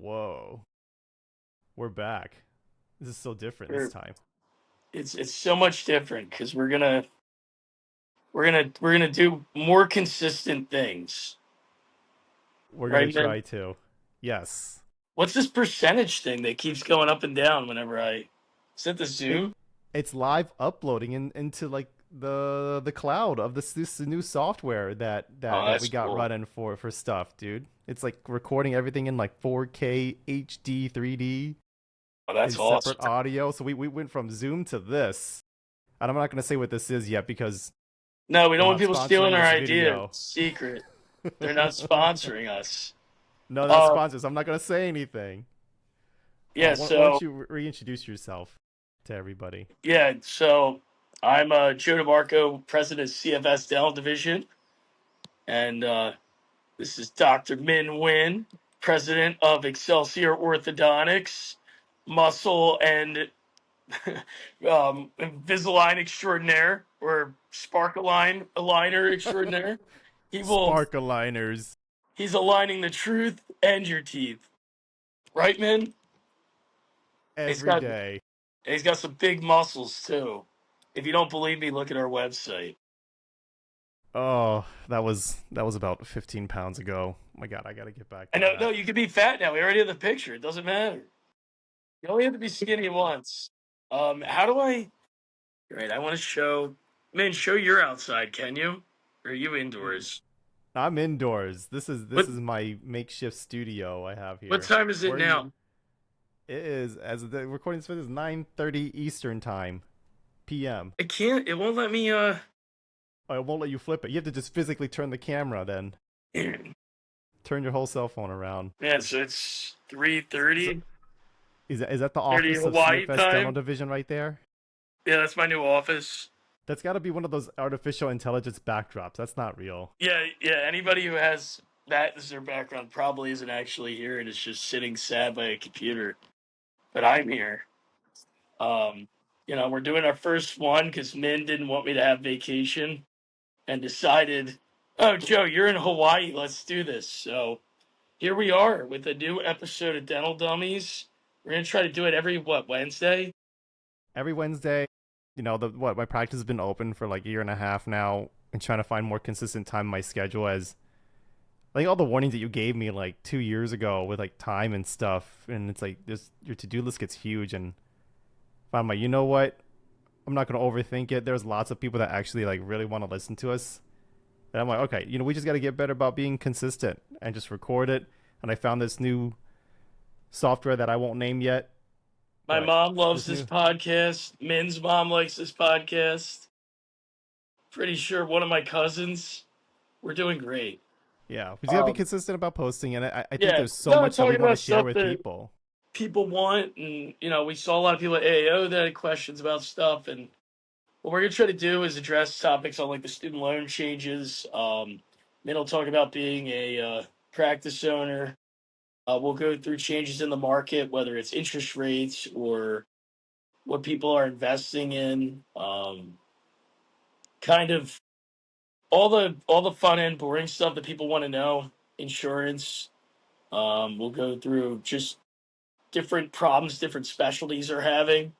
Whoa. We're back. This is so different this We're, time. it's so much different because we're gonna do more consistent things, We're gonna right, man? try to. Yes. What's this percentage thing that keeps going up and down whenever I set the It Zoom? it's live uploading into like the cloud of this new software Oh, that we that's got cool. running for stuff, dude. It's like recording everything in like 4K HD 3D Oh, that's in separate awesome. audio. So we went from Zoom to this. And I'm not gonna say what this is yet because No, we they're don't want not people stealing sponsoring our this idea. video. It's secret. They're not sponsoring us. No, not Uh, sponsors. I'm not gonna say anything. yeah. Why don't So you reintroduce yourself to everybody? yeah. So I'm Joe DeMarco, president of CFS Dental Division, and this is Dr. Min Nguyen, president of Excelsior Orthodontics, muscle and Invisalign extraordinaire or Sparkline aligner extraordinaire. He will. Spark aligners He's aligning the truth and your teeth, right, man? He's every got day. he's got some big muscles too. If you don't believe me, look at our website. Oh, that was about 15 pounds ago. My God, I gotta get back I to know, no, that. you can be fat now. We already have the picture. It doesn't matter. You only have to be skinny once. How do I? Right, I want to show. Man, show your outside, can you? Or are you indoors? I'm indoors. This What is my makeshift studio I have what here. time is it Where are you? now? It is as the recording space is 9:30 Eastern time, p.m. I can't. It won't let me. Oh, it won't let you flip it. You have to just physically turn the camera. Then Man, turn your whole cell phone around. so it's So, 3:30. is that the 30 office of Hawaii CFS Dental time. Division right there? Yeah, that's my new office. That's got to be one of those artificial intelligence backdrops. That's not real. Yeah, yeah. Anybody who has that as their background probably isn't actually here and is just sitting sad by a computer. But I'm here. Um, we're doing our first one because Min didn't want me to have vacation and decided, oh, Joe, you're in Hawaii. Let's do this. So here we are with a new episode of Dental Dummies. We're gonna try to do it every Wednesday. Every Wednesday, the what my practice has been open for like a year and a half now, and trying to find more consistent time in my schedule as like all the warnings that you gave me like 2 years ago with like time and stuff, and it's like this your to do list gets huge, and I'm like, you know what? I'm not gonna overthink it. There's lots of people that actually like really want to listen to us. And I'm like, okay, we just got to get better about being consistent and just record it. And I found this new software that I won't name yet, My but mom loves this this new, podcast. Min's mom likes this podcast. Pretty sure one of my cousins. We're doing great. yeah, we just got to be Um, consistent about posting. And I think yeah, there's so no, much that we talking want to about share stuff with that people. people want, and we saw a lot of people at AAO that had questions about stuff, and what we're gonna try to do is address topics on like the student loan changes. Then we'll talk about being a practice owner. We'll go through changes in the market, whether it's interest rates or what people are investing in. Kind of all the fun and boring stuff that people want to know. Insurance. We'll go through just different problems different specialties are having,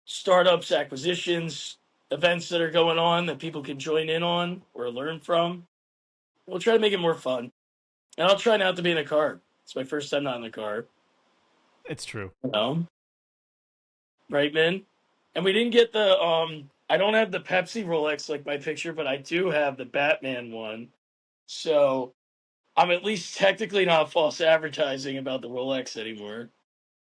startups, acquisitions, events that are going on that people can join in on or learn from. We'll try to make it more fun. And I'll try not to be in the car. It's my first time not in the car. It's true. No. Right, man? And we didn't get the I don't have the Pepsi Rolex like my picture, but I do have the Batman one. So I'm at least technically not false advertising about the Rolex anymore.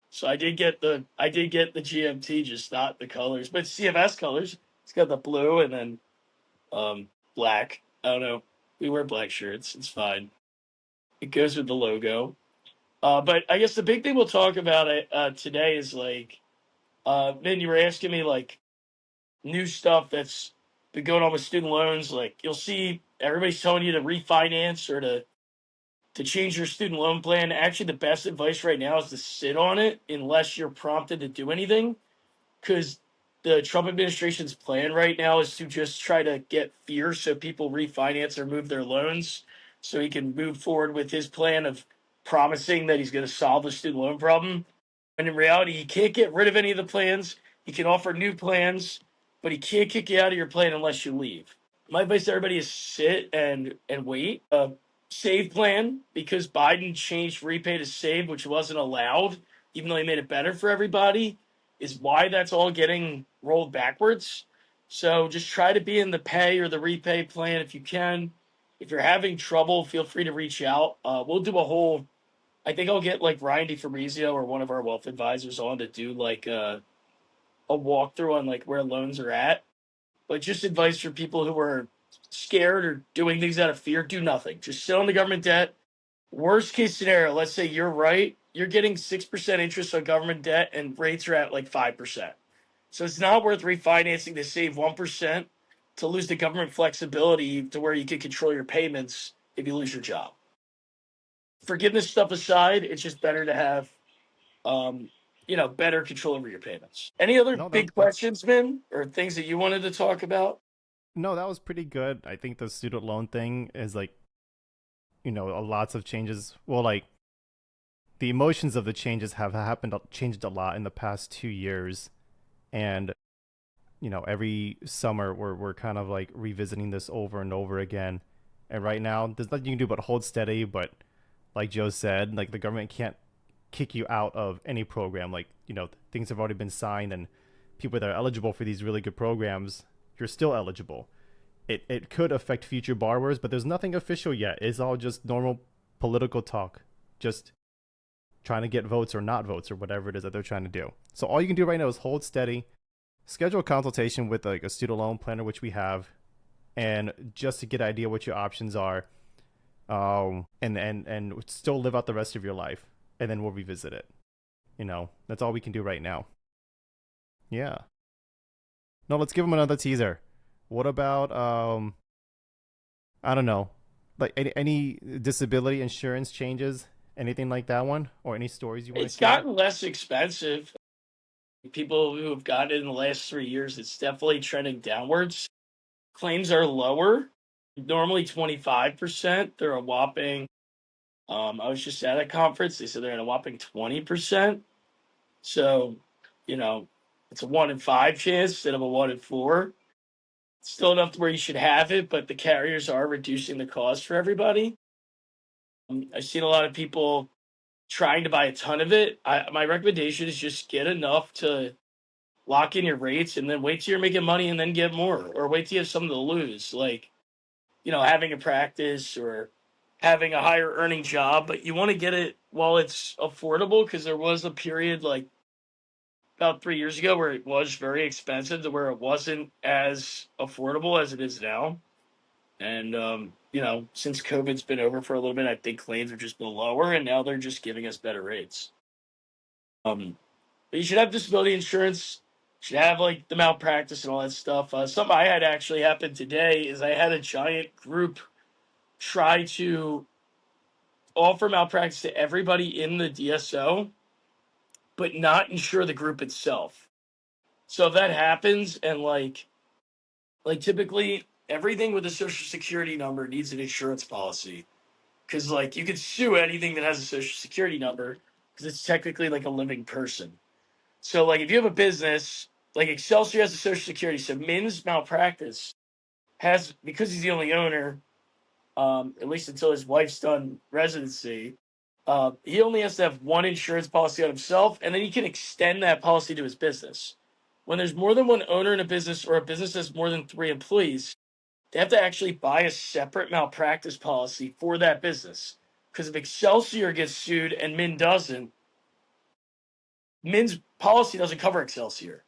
So I did get the GMT, just not the colors, but CFS colors. It's got the blue and then black. I don't know. We wear black shirts. It's fine. It goes with the logo. But I guess the big thing we'll talk about today is like, Min, you were asking me like new stuff that's been going on with student loans. Like you'll see everybody's telling you to refinance or to change your student loan plan. Actually, the best advice right now is to sit on it unless you're prompted to do anything. Because the Trump administration's plan right now is to just try to get fear so people refinance or move their loans so he can move forward with his plan of promising that he's going to solve the student loan problem. And in reality, he can't get rid of any of the plans. He can offer new plans, but he can't kick you out of your plan unless you leave. My advice to everybody is sit and wait. Save plan, because Biden changed repay to save, which wasn't allowed, even though he made it better for everybody, is why that's all getting rolled backwards. So just try to be in the pay or the repay plan if you can. If you're having trouble, feel free to reach out. We'll do a whole. I think I'll get like Ryan DiFabrizio or one of our wealth advisors on to do like a walkthrough on like where loans are at. But just advice for people who are scared or doing things out of fear: do nothing. Just sit on the government debt. Worst case scenario, let's say you're right. You're getting 6% interest on government debt and rates are at like 5%. So it's not worth refinancing to save 1% to lose the government flexibility to where you can control your payments if you lose your job. Forgiveness stuff aside, it's just better to have, better control over your payments. Any other No, big that's questions, Min, or things that you wanted to talk about? no, that was pretty good. I think the student loan thing is like, lots of changes. Well, like the emotions of the changes have changed a lot in the past 2 years, and every summer we're kind of like revisiting this over and over again. And right now, there's nothing you can do but hold steady. But like Joe said, like the government can't kick you out of any program. Like things have already been signed, and people that are eligible for these really good programs, you're still eligible. It could affect future borrowers, but there's nothing official yet. It's all just normal political talk, just trying to get votes or not votes or whatever it is that they're trying to do. So all you can do right now is hold steady, schedule a consultation with like a student loan planner, which we have, and just to get an idea what your options are, and still live out the rest of your life, and then we'll revisit it. That's all we can do right now. Yeah. No, let's give them another teaser. What about I don't know, like any disability insurance changes, anything like that one, or any stories you want to It's share? gotten less expensive. People who have gotten it in the last 3 years, it's definitely trending downwards. Claims are lower, normally 25%. They're a whopping, I was just at a conference. They said they're at a whopping 20%. So, you know, it's a 1 in 5 chance instead of a 1 in 4. It's still enough to where you should have it, but the carriers are reducing the cost for everybody. I've seen a lot of people trying to buy a ton of it. My recommendation is just get enough to lock in your rates and then wait till you're making money and then get more, or wait till you have something to lose, like, having a practice or having a higher earning job. But you want to get it while it's affordable, because there was a period like about 3 years ago where it was very expensive to where it wasn't as affordable as it is now. And since COVID's been over for a little bit, I think claims have just been lower, and now they're just giving us better rates. But you should have disability insurance. You should have like the malpractice and all that stuff. Something I had actually happened today is I had a giant group try to offer malpractice to everybody in the DSO, but not insure the group itself. So if that happens, and like typically everything with a social security number needs an insurance policy, because like you could sue anything that has a social security number because it's technically like a living person. So like if you have a business, like Excelsior has a social security, so Min's malpractice has, because he's the only owner, at least until his wife's done residency, he only has to have one insurance policy on himself, and then he can extend that policy to his business. When there's more than one owner in a business, or a business has more than 3 employees, they have to actually buy a separate malpractice policy for that business. Because if Excelsior gets sued and Min doesn't, Min's policy doesn't cover Excelsior.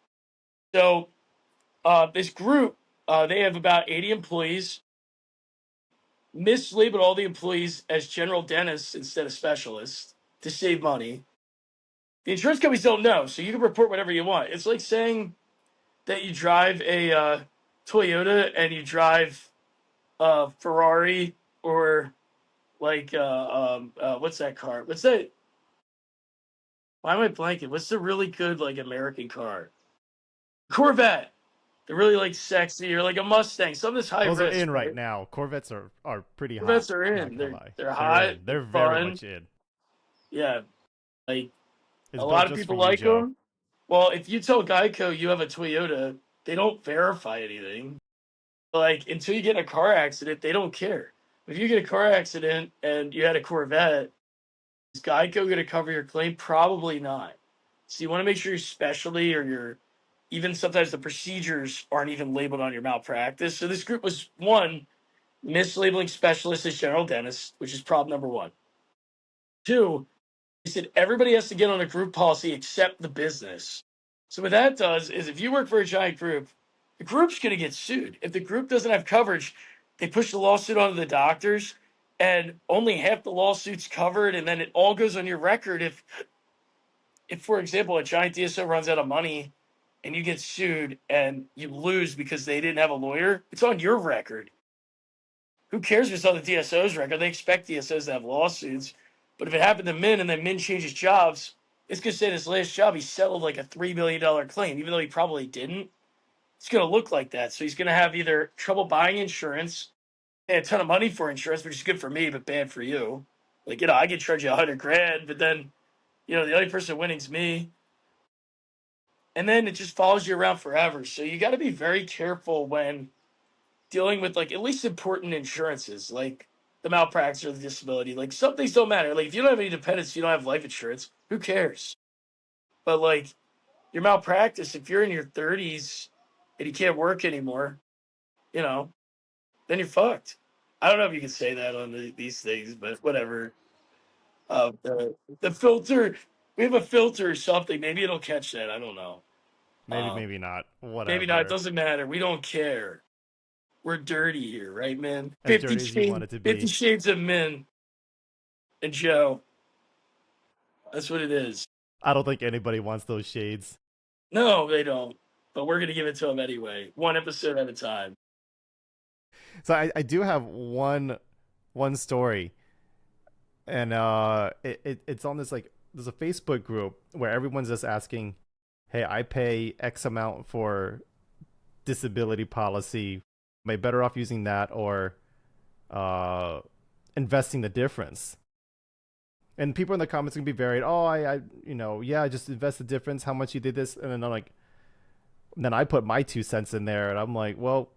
So this group, they have about 80 employees, mislabeled all the employees as general dentists instead of specialists to save money. The insurance companies don't know, so you can report whatever you want. It's like saying that you drive a Toyota and you drive a Ferrari, or like what's that car? What's that? Why am I blanking? What's the really good like American car? Corvette. They're really like sexy, or like a Mustang. Something that's high Those are risk, in right right? now. Corvettes are pretty hot. Corvettes are Not in. gonna They're lie, they're they're hot. in. They're They're very fun. much in. Yeah, like It's a built lot of just for people you, like Joe. them. Well, if you tell Geico you have a Toyota, they don't verify anything. Like until you get in a car accident, they don't care. If you get a car accident and you had a Corvette, is Geico going to cover your claim? Probably not. So you want to make sure your specialty or your even sometimes the procedures aren't even labeled on your malpractice. So this group was one mislabeling specialists as general dentists, which is problem number one. Two, they said everybody has to get on a group policy except the business. So what that does is if you work for a giant group, the group's going to get sued. If the group doesn't have coverage, they push the lawsuit onto the doctors, and only half the lawsuit's covered, and then it all goes on your record. If for example, a giant DSO runs out of money and you get sued and you lose because they didn't have a lawyer, it's on your record. Who cares if it's on the DSO's record? They expect DSOs to have lawsuits. But if it happened to Min and then Min changes jobs, it's going to say in his last job he settled like a $3 million claim, even though he probably didn't. It's going to look like that. So he's going to have either trouble buying insurance, and a ton of money for insurance, which is good for me, but bad for you. Like, I could charge you 100 grand, but then, the only person winning is me. And then it just follows you around forever. So you got to be very careful when dealing with like at least important insurances, like the malpractice or the disability. Like some things don't matter. Like if you don't have any dependents, you don't have life insurance. Who cares? But like your malpractice, if you're in your 30s and you can't work anymore, you know, then you're fucked. I don't know if you can say that on these things, but whatever. The filter, we have a filter or something. Maybe it'll catch that. I don't know. Maybe, Um, maybe not. Maybe not. It Whatever. doesn't matter. We don't care. We're dirty here, right, man? As dirty as you want it to 50 be. Shades of Men and Joe. That's what it is. I don't think anybody wants those shades. No, they don't. But we're gonna give it to them anyway, one episode at a time. So I do have one story, and it's on this like there's a Facebook group where everyone's just asking, "Hey, I pay X amount for disability policy. Am I better off using that or uh investing the difference?" And people in the comments can be varied. Oh, yeah, I just invest the difference. How much you did this, and then I'm like, then I put my 2 cents in there, and I'm like, well,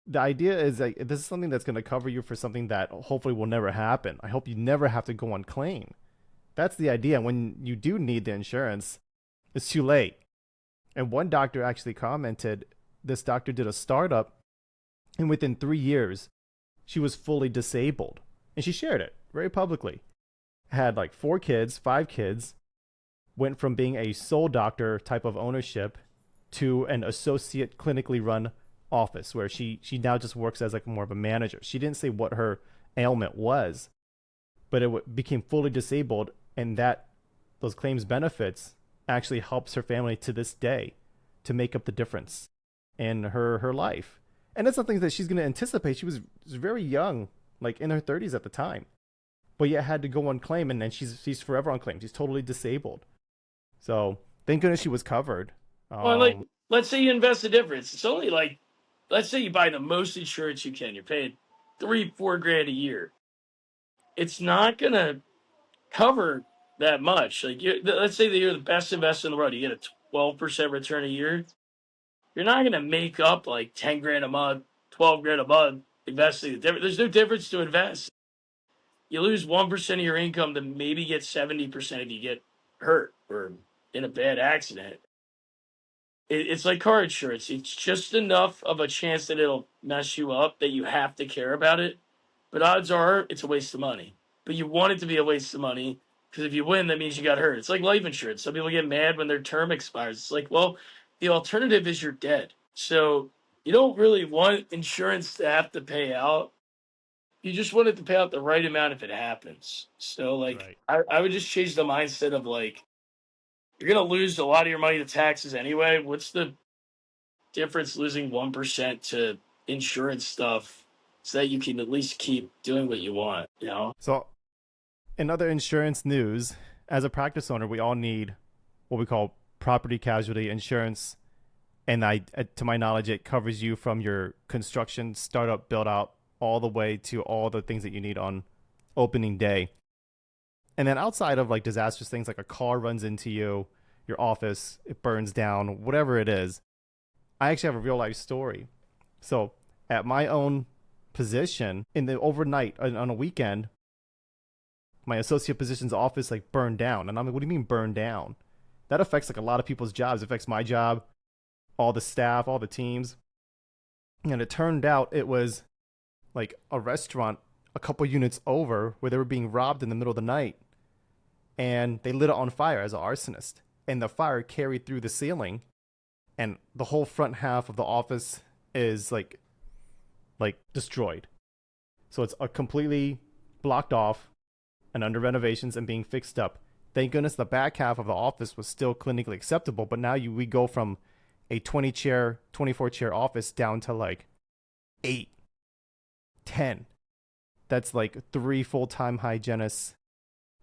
the idea is like this is something that's going to cover you for something that hopefully will never happen. I hope you never have to go on claim. That's the idea. When you do need the insurance, it's too late. And one doctor actually commented, this doctor did a startup, and within 3 years, she was fully disabled, and she shared it very publicly. Had like 4 kids, 5 kids, went from being a sole doctor type of ownership to an associate clinically run office where she now just works as like more of a manager. She didn't say what her ailment was, but it became fully disabled, and that those claims benefits actually helps her family to this day to make up the difference in her life. And that's something that she's going to anticipate. She was very young, like in her 30s at the time, but yet had to go on claim, and then she's forever on claim. She's totally disabled. So thank goodness she was covered. Well, like Um, let's say you invest the difference. It's only like let's say you buy the most insurance you can. You're paying 3-4 grand a year. It's not gonna cover that much. Like let's say that you're the best investor in the world. You get a 12% return a year. You're not gonna make up like 10 grand a month, 12 grand a month investing the difference. There's no difference to invest. You lose 1% of your income to maybe get 70% if you get hurt or in a bad accident. It's like car insurance. It's just enough of a chance that it'll mess you up that you have to care about it. But odds are it's a waste of money. But you want it to be a waste of money because if you win, that means you got hurt. It's like life insurance. Some people get mad when their term expires. It's like, well, the alternative is you're dead. So you don't really want insurance to have to pay out. You just want it to pay out the right amount if it happens. So like right. I would just change the mindset of like you're gonna lose a lot of your money to taxes anyway. What's the difference losing 1% to insurance stuff so that you can at least keep doing what you want? So in other insurance news, as a practice owner, we all need what we call property casualty insurance. And to my knowledge, it covers you from your construction, startup, build out, all the way to all the things that you need on opening day. And then outside of like disastrous things like a car runs into you, your office, it burns down, whatever it is, I actually have a real life story. So at my own position in the overnight on a weekend, my associate position's office like burned down. And I'm like, what do you mean burned down? That affects like a lot of people's jobs. It affects my job, all the staff, all the teams. And it turned out it was like a restaurant a couple units over where they were being robbed in the middle of the night. And they lit it on fire as an arsonist. And the fire carried through the ceiling. And the whole front half of the office is like destroyed. So it's a completely blocked off and under renovations and being fixed up. Thank goodness the back half of the office was still clinically acceptable, but now we go from a 20 chair, 24 chair office down to like 8, 10. That's like 3 full-time hygienists,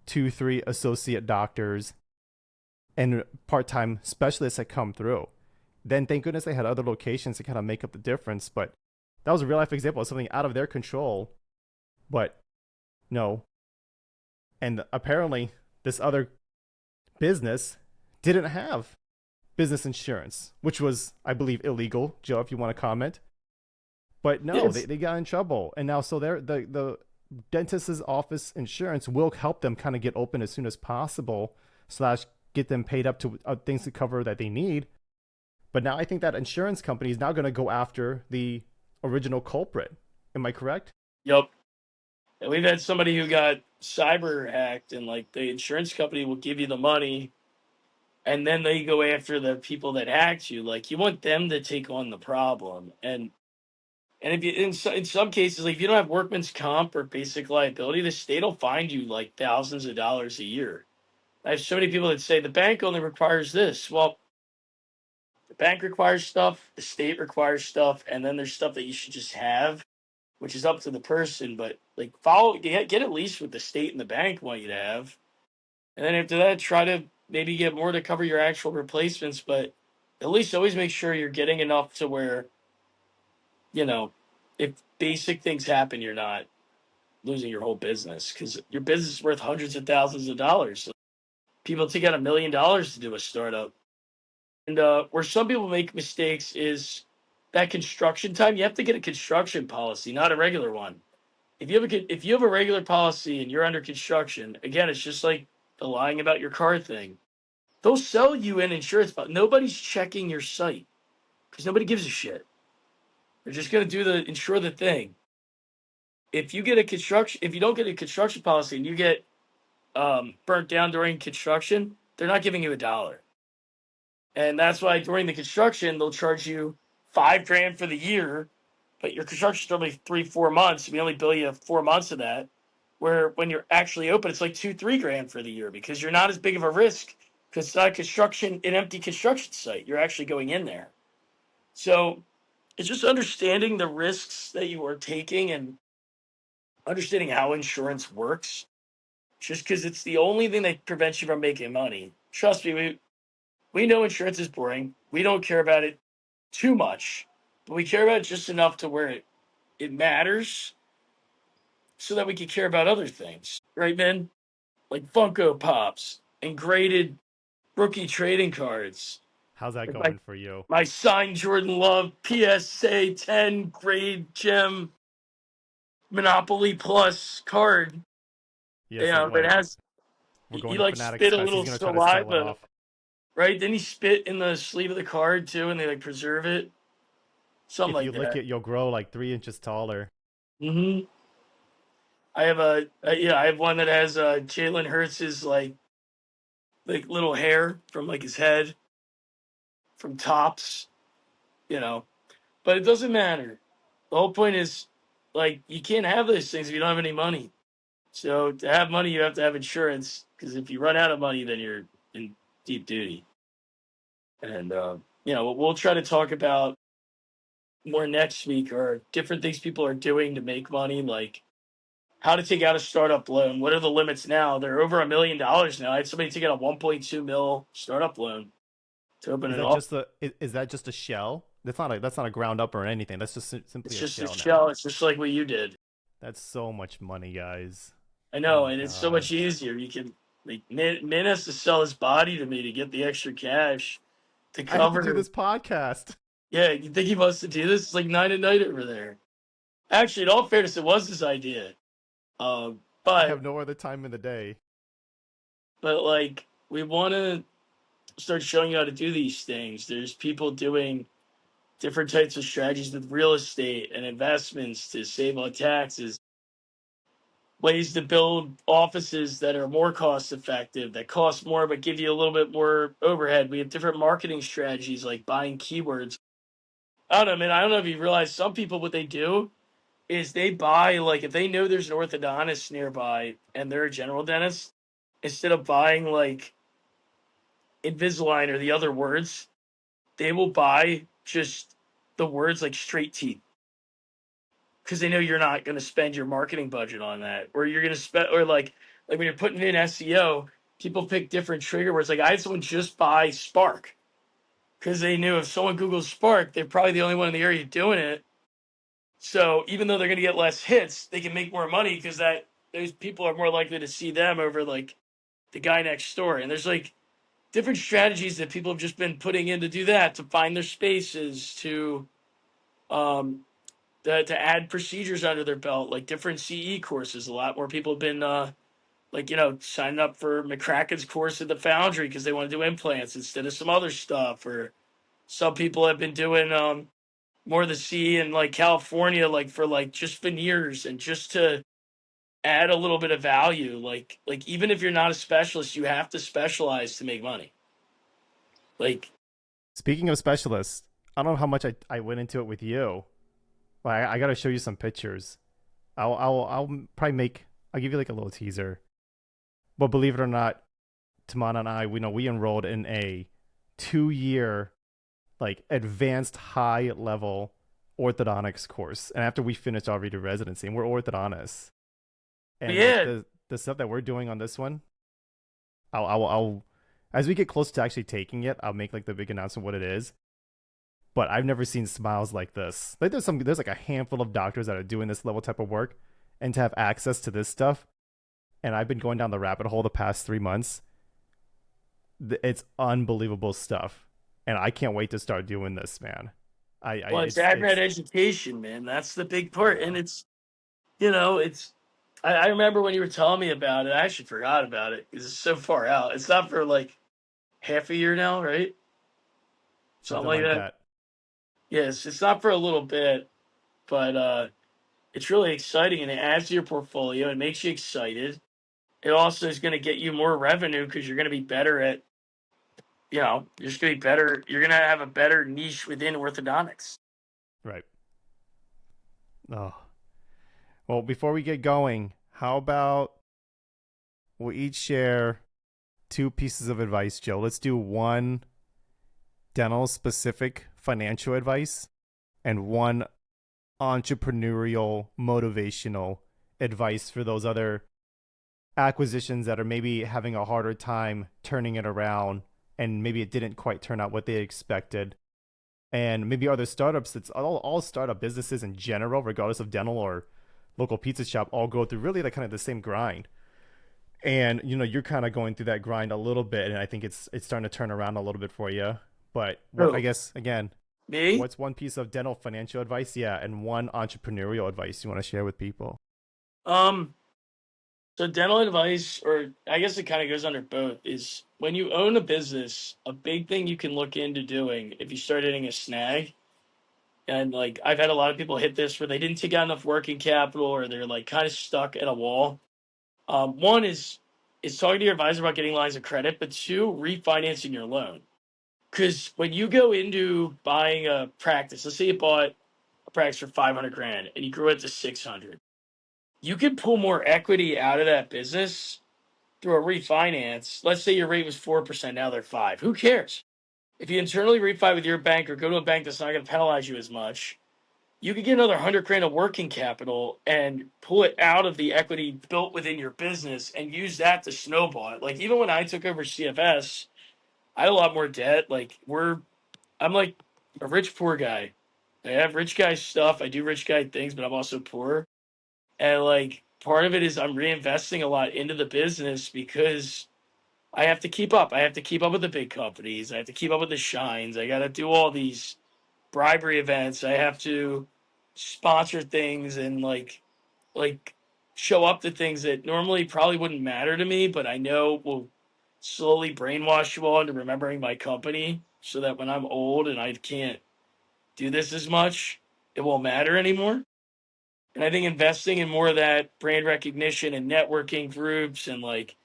2, 3 associate doctors, and part-time specialists that come through. Then thank goodness they had other locations to kind of make up the difference, but that was a real life example of something out of their control. But no. And apparently this other business didn't have business insurance, which was, I believe, illegal. Joe, if you want to comment. But no, Yes. they got in trouble. And now so the dentist's office insurance will help them kind of get open as soon as possible, slash get them paid up to things to cover that they need. But now I think that insurance company is now going to go after the original culprit. Am I correct? Yep. And we've had somebody who got cyber hacked, and like the insurance company will give you the money, and then they go after the people that hacked you. Like you want them to take on the problem, and if you in some cases, like if you don't have workman's comp or basic liability, the state will find you like thousands of dollars a year. I have so many people that say the bank only requires this. Well, the bank requires stuff, the state requires stuff, and then there's stuff that you should just have, which is up to the person. But like follow, get at least what the state and the bank want you to have, and then after that, try to maybe get more to cover your actual replacements. But at least always make sure you're getting enough to where, you know, if basic things happen, you're not losing your whole business, because your business is worth hundreds of thousands of dollars. People take out $1 million to do a startup. And where some people make mistakes is that construction time. You have to get a construction policy, not a regular one. If you have a regular policy and you're under construction, again, it's just like the lying about your car thing. They'll sell you an insurance, but nobody's checking your site because nobody gives a shit. They're just gonna do the insure the thing. If you don't get a construction policy and you get burnt down during construction, they're not giving you $1. And that's why during the construction, they'll charge you $5,000 for the year, but your construction's normally 3-4 months. We only bill you 4 months of that. Where when you're actually open, it's like 2-3 grand for the year because you're not as big of a risk because it's not an empty construction site. You're actually going in there. So it's just understanding the risks that you are taking and understanding how insurance works. Just because it's the only thing that prevents you from making money. Trust me, we know insurance is boring. We don't care about it too much, but we care about it just enough to where it matters so that we can care about other things. Right, man? Like Funko Pops and graded rookie trading cards. How's that Like my, going for you? my signed Jordan Love PSA 10 grade gem Monopoly Plus card. Yes, You like know, what? that has, We're he going to like Fanatics spit a Fest. He's little going to try to sell it saliva, off. right? Then he spit in the sleeve of the card too, and they like preserve it. Something If you like lick that. it, you'll grow like 3 inches taller. hmm I have I have one that has Jalen Hurts's like little hair from like his head from tops, you know. But it doesn't matter. The whole point is like you can't have those things if you don't have any money. So to have money, you have to have insurance because if you run out of money, then you're in deep duty. And we'll try to talk about more next week or different things people are doing to make money, like how to take out a startup loan. What are the limits now? They're over $1 million now. I had somebody take out a 1.2 mil startup loan to open Is it that up. just is that just a shell? That's not a ground up or anything. That's just It's simply a just a shell now. shell. It's just like what you did. That's so much money, guys. I Oh know, my and it's so god. much easier. You can like Min has to sell his body to me to get the extra cash to I have to do cover. this podcast. Yeah, you think he wants to do this? It's like 9 at night over there. Actually, in all fairness, it was his idea. Um, I but have no other time in the day. like we want to start showing you how to do these things. There's people doing different types of strategies with real estate and investments to save on taxes, ways to build offices that are more cost effective, that cost more but give you a little bit more overhead. We have different marketing strategies like buying keywords. I don't know, man. I don't know if you realize some people what they do is they buy like if they know there's an orthodontist nearby and they're a general dentist, instead of buying like Invisalign or the other words, they will buy just the words like straight teeth because they know you're not going to spend your marketing budget on that, or you're going to spend, or like when you're putting in SEO, people pick different trigger words. Like I had someone just buy Spark because they knew if someone Googles Spark, they're probably the only one in the area doing it. So even though they're going to get less hits, they can make more money because that those people are more likely to see them over like the guy next door. And there's like different strategies that people have just been putting in to do that, to find their spaces, um, to add procedures under their belt, like different CE courses. A lot more people have been like signing up for McCracken's course at the Foundry because they want to do implants instead of some other stuff. Or some people have been doing more of the CE in like California, like for like just veneers and just to add a little bit of value. Like even if you're not a specialist, you have to specialize to make money. Like Speaking of specialists, I don't know how much I went into it with you. But I got to show you some pictures. I'll probably make. I'll give you like a little teaser. But believe it or not, Tamana and I, we enrolled in a 2 year like advanced high level orthodontics course. And after we finished our reader residency, and we're orthodontists, and like yeah, the stuff that we're doing on this one, I'll as we get close to actually taking it, I'll make like the big announcement what it is. But I've never seen smiles like this. Like there's like a handful of doctors that are doing this level type of work, and to have access to this stuff, and I've been going down the rabbit hole the past 3 months. It's unbelievable stuff, and I can't wait to start doing this, man. well, it's It's admin education, man. That's the big part, and it's it's. I remember when you were telling me about it. I actually forgot about it because it's so far out. It's not for like half a year now, right? Something something like like that. that. Yes, it's not for a little bit, but it's really exciting and it adds to your portfolio. It makes you excited. It also is going to get you more revenue because you're going to be better at, you're just going to be better. You're going to have a better niche within orthodontics. Right. Oh. Well, before we get going, how about we'll each share two pieces of advice, Joe. Let's do one dental specific financial advice and one entrepreneurial motivational advice for those other acquisitions that are maybe having a harder time turning it around, and maybe it didn't quite turn out what they expected. And maybe other startups, that's all startup businesses in general, regardless of dental or local pizza shop, all go through really like kind of the same grind. And you're kind of going through that grind a little bit, and I think it's starting to turn around a little bit for you. But what, I Oh, guess again, me? what's one piece of dental financial advice, yeah, and one entrepreneurial advice you want to share with people? Um, so dental advice, or I guess it kind of goes under both, is when you own a business, a big thing you can look into doing if you start hitting a snag. And like I've had a lot of people hit this where they didn't take out enough working capital or they're like kind of stuck at a wall. One is talking to your advisor about getting lines of credit, but two, refinancing your loan. Because when you go into buying a practice, let's say you bought a practice for 500 grand and you grew it to 600, you can pull more equity out of that business through a refinance. Let's say your rate was 4%, now they're 5. Who cares? If you internally refi with your bank or go to a bank that's not going to penalize you as much, you could get another 100 grand of working capital and pull it out of the equity built within your business and use that to snowball it. Like even when I took over CFS, I had a lot more debt. I'm like a rich poor guy. I have rich guy stuff. I do rich guy things, but I'm also poor. And like part of it is I'm reinvesting a lot into the business because I have to keep up. I have to keep up with the big companies. I have to keep up with the shines. I got to do all these bribery events. I have to sponsor things and like show up to things that normally probably wouldn't matter to me, but I know will slowly brainwash you all into remembering my company so that when I'm old and I can't do this as much, it won't matter anymore. And I think investing in more of that brand recognition and networking groups and like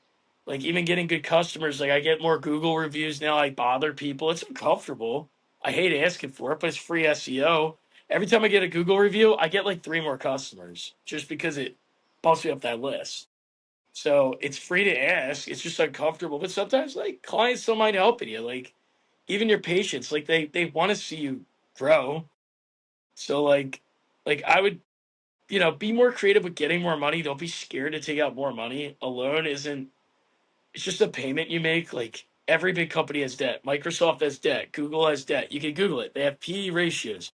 even getting good customers, like I get more Google reviews now. I bother people. It's uncomfortable. I hate asking for it, but it's free SEO. Every time I get a Google review, I get like three more customers just because it bumps me up that list. So it's free to ask. It's just uncomfortable. But sometimes like clients don't mind helping you. Like even your patients, like they want to see you grow. So like I would, be more creative with getting more money. Don't be scared to take out more money. Alone isn't, it's just a payment you make. Like every big company has debt. Microsoft has debt. Google has debt. You can Google it. They have PE ratios.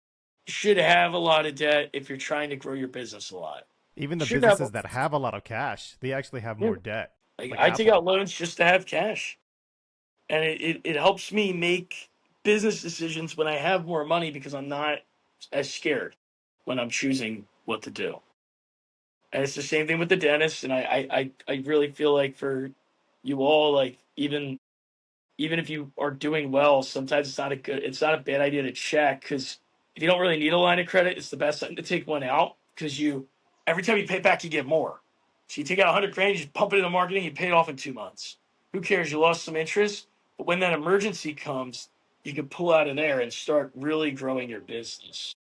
You should have a lot of debt if you're trying to grow your business a lot. Even You the should have, businesses that have a lot of cash, they actually have yeah, more debt, like like I take out Apple. loans just to have cash. And it helps me make business decisions when I have more money because I'm not as scared when I'm choosing what to do. And it's the same thing with the dentist. And I really feel like for you all, like even if you are doing well, sometimes it's not a bad idea to check because if you don't really need a line of credit, it's the best time to take one out because every time you pay back, you get more. So you take out 100 grand, you just pump it into marketing, you pay it off in 2 months. Who cares? You lost some interest, but when that emergency comes, you can pull out of there and start really growing your business.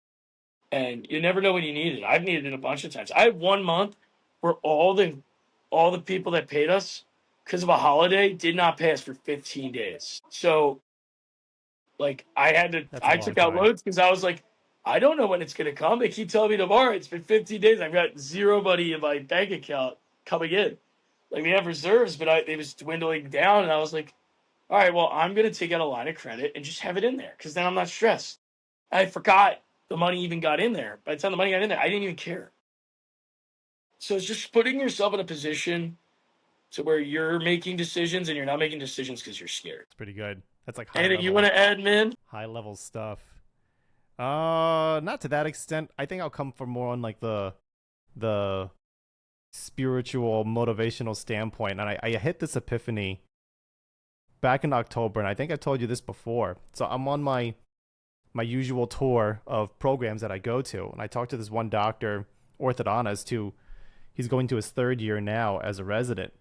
And you never know when you need it. I've needed it a bunch of times. I had 1 month where all the people that paid us because of a holiday did not pay us for 15 days. So like That's a I long took out time. loads because I was like, I don't know when it's gonna come. They keep telling me tomorrow. It's been 15 days. I've got zero money in my bank account coming in. Like we have reserves, but it was dwindling down, and I was like, all right, well, I'm gonna take out a line of credit and just have it in there because then I'm not stressed. I forgot the money even got in there. By the time the money got in there, I didn't even care. So it's just putting yourself in a position to where you're making decisions and you're not making decisions because you're scared. It's pretty good. That's like Anything you want to add, Min? high level stuff. Not to that extent. I think I'll come from more on like the spiritual, motivational standpoint. And I hit this epiphany back in October, and I think I told you this before. So I'm on my usual tour of programs that I go to, and I talked to this one doctor, orthodontist, who he's going to his third year now as a resident,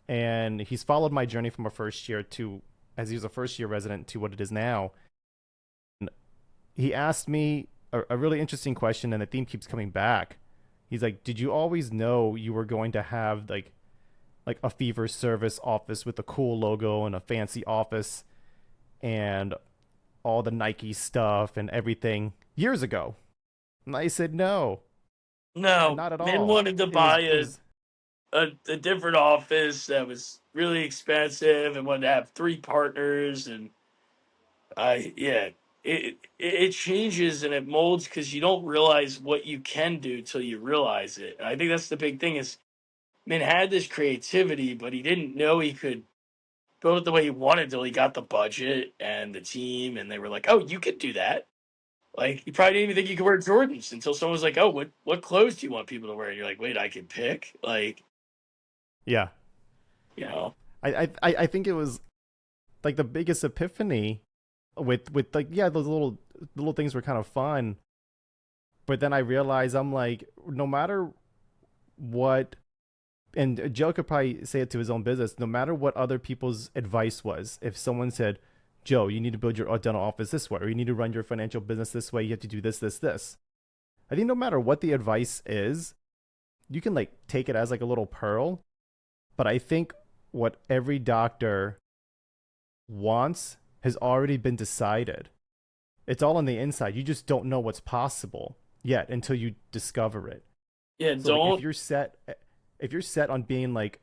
and he's followed my journey from a first year to as he was a first year resident to what it is now. And he asked me a really interesting question, and the theme keeps coming back. He's like, "Did you always know you were going to have like a fee for service office with a cool logo and a fancy office and all the Nike stuff and everything years ago?" And I said, "No, No, not at Min all. wanted to It was buy it was a different office that was really expensive and wanted to have three partners. And yeah, it changes and it molds because you don't realize what you can do till you realize it. And I think that's the big thing is Min had this creativity, but he didn't know he could build it the way he wanted till he got the budget and the team, and they were like, "Oh, you could do that." Like you probably didn't even think you could wear Jordans until someone was like, "Oh, what clothes do you want people to wear?" And you're like, "Wait, I can pick." Like, yeah. you know, I think it was like the biggest epiphany with like yeah those little things were kind of fun, but then I realized I'm like no matter what, and Joe could probably say it to his own business, no matter what other people's advice was, if someone said, "Joe, you need to build your dental office this way, or you need to run your financial business this way, you have to do this," I think no matter what the advice is, you can like take it as like a little pearl. But I think what every doctor wants has already been decided. It's all on the inside. You just don't know what's possible yet until you discover it. yeah, So like don't. if you're set on being like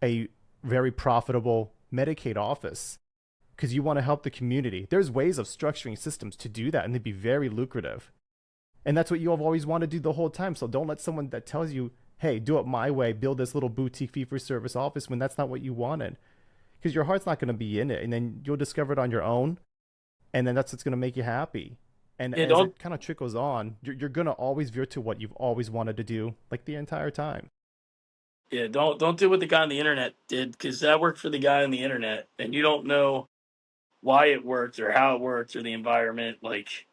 a very profitable Medicaid office because you want to help the community, there's ways of structuring systems to do that and they'd be very lucrative. And that's what you have always wanted to do the whole time. So don't let someone that tells you hey, do it my way, build this little boutique fee for service office when that's not what you wanted. Because your heart's not going to be in it. And then you'll discover it on your own. And then that's what's going to make you happy. And Yeah, as don't it kind of trickles on, you're going to always veer to what you've always wanted to do, like the entire time. don't do what the guy on the internet did, because that worked for the guy on the internet, and you don't know why it worked or how it worked or the environment. Like,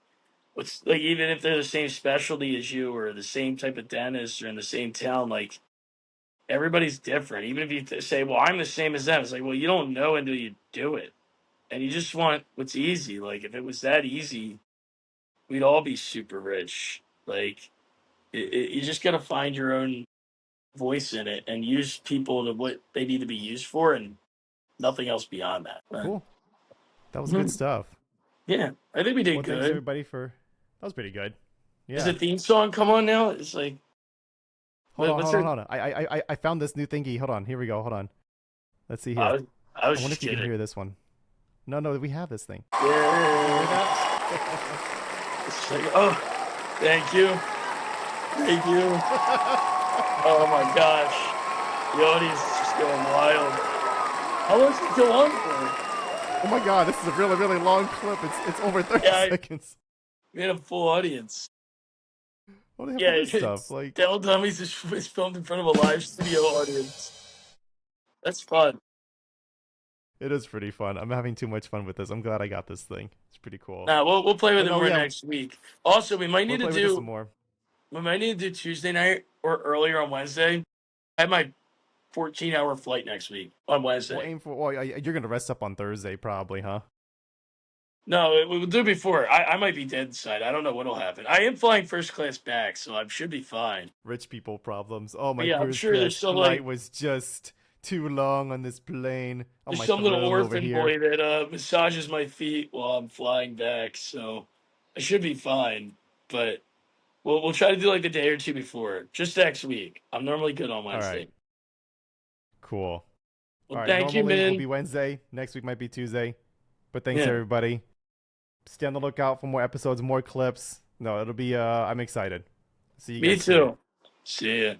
what's like, even if they're the same specialty as you or the same type of dentist or in the same town, like everybody's different. Even if you say, "Well, I'm the same as them," it's like, well, you don't know until you do it, and you just want what's easy. Like, if it was that easy, we'd all be super rich. Like, you just got to find your own voice in it and use people to what they need to be used for, and nothing else beyond that. But, Cool. That was good mhm, stuff. yeah, I think we did Well, thanks good. everybody for. That was pretty good. Does the Yeah. theme song come on now? It's like, Hold on, what's hold on, her? hold on. I found this new thingy. Hold on. Here we go. Hold on. Let's see I here. was, I was I wonder just if you can kidding. hear this one. No, no, we have this thing. Can you hear Yeah. that? It's like, oh, thank you, thank you. Oh my gosh, the audience is just going wild. How long does it go on for? Oh my god, this is a really, really long clip. It's over 30 Yeah, seconds. we had a full audience. Oh, they have Yeah, other stuff. it's Like, Dell Dummies is filmed in front of a live studio audience. That's fun. it is pretty fun. I'm having too much fun with this. I'm glad I got this thing. It's pretty cool. Nah, we'll play with But it no, more yeah, next week. Also, we'll play with this some more. we might need to do Tuesday night or earlier on Wednesday. I have my 14-hour flight next week on We'll Wednesday. aim for. Well, you're gonna rest up on Thursday, probably, huh? No, we'll do it before. I might be dead inside. I don't know what'll happen. I am flying first class back, so I should be fine. Rich people problems. Oh, But my yeah, I'm first sure class flight was just too long on this plane. On there's my some little throne over orphan here. boy that massages my feet while I'm flying back, so I should be fine. But we'll try to do like the day or two before, just next week. I'm normally good on All right, Wednesday. cool. Well, All right, thank you, normally will man. be Wednesday. Next week might be Tuesday. But thanks Yeah, everybody. Stay on the lookout for more episodes, more clips. No, it'll be. I'm excited. See you me guys soon. too. See ya.